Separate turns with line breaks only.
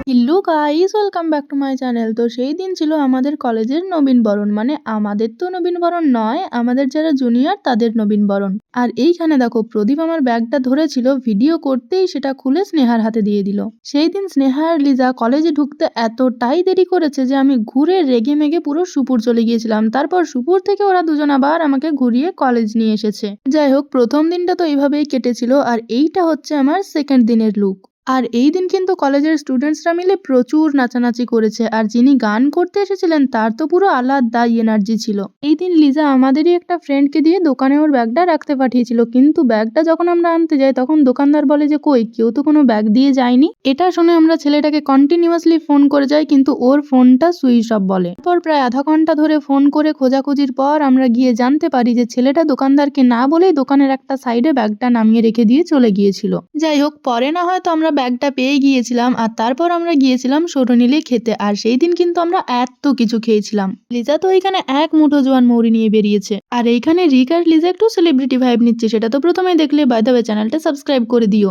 Hello guys, welcome back to my channel. তো সেই দিন ছিল আমাদের কলেজের নবীনবরণ, মানে আমাদের তো নবীনবরণ নয়, আমাদের যারা জুনিয়র তাদের নবীনবরণ। আর এইখানে দেখো প্রদীপ আমার ব্যাগটা ধরেছিল, ভিডিও করতেই সেটা খুলে স্নেহার হাতে দিয়ে দিল। সেই দিন স্নেহা আর লিজা কলেজে ঢুকতে এতটাই দেরি করেছে যে আমি ঘুরে রেগে মেগে পুরো সুপুর চলে গিয়েছিলাম। তারপর সুপুর থেকে ওরা দুজন আবার আমাকে ঘুরিয়ে কলেজ নিয়ে এসেছে। যাই হোক, প্রথম দিনটা তো এইভাবেই কেটেছিল, আর এইটা হচ্ছে আমার সেকেন্ড দিনের লুক। আর এই দিন কিন্তু কলেজের স্টুডেন্টসরা মিলে প্রচুর নাচানাচি করেছে, আর যিনি গান করতে এসেছিলেন তার তো পুরো আলাদা এনার্জি ছিল। এই দিন লিজা আমাদেরই একটা ফ্রেন্ডকে দিয়ে দোকানে ওর ব্যাগটা রাখতে পাঠিয়েছিল, কিন্তু ব্যাগটা যখন আমরা আনতে যাই তখন দোকানদার বলে যে কই, কেউ তো কোনো ব্যাগ দিয়ে যায়নি। এটা শুনে আমরা ছেলেটাকে কন্টিনিউয়াসলি ফোন করে যাই, কিন্তু ওর ফোনটা সুইচ অফ বলে। তারপর প্রায় আধা ঘন্টা ধরে ফোন করে খোঁজাখুঁজির পর আমরা গিয়ে জানতে পারি যে ছেলেটা দোকানদারকে না বলেই দোকানের একটা সাইডে ব্যাগটা নামিয়ে রেখে দিয়ে চলে গিয়েছিল। যাই হোক, পরে না হয়তো আমরা ব্যাগটা পেয়ে গিয়েছিলাম, আর তারপর আমরা গিয়েছিলাম সরুনিলে খেতে। আর সেই দিন কিন্তু আমরা এত কিছু খেয়েছিলাম। লিজা তো এখানে এক মুঠো জোয়ান মৌরি নিয়ে বেরিয়েছে, আর এইখানে রিক আর লিজা একটু সেলিব্রিটি ভাইব নিচ্ছে, সেটা তো প্রথমেই দেখলে। বাই দ্য ওয়ে, চ্যানেলটা সাবস্ক্রাইব করে দিও।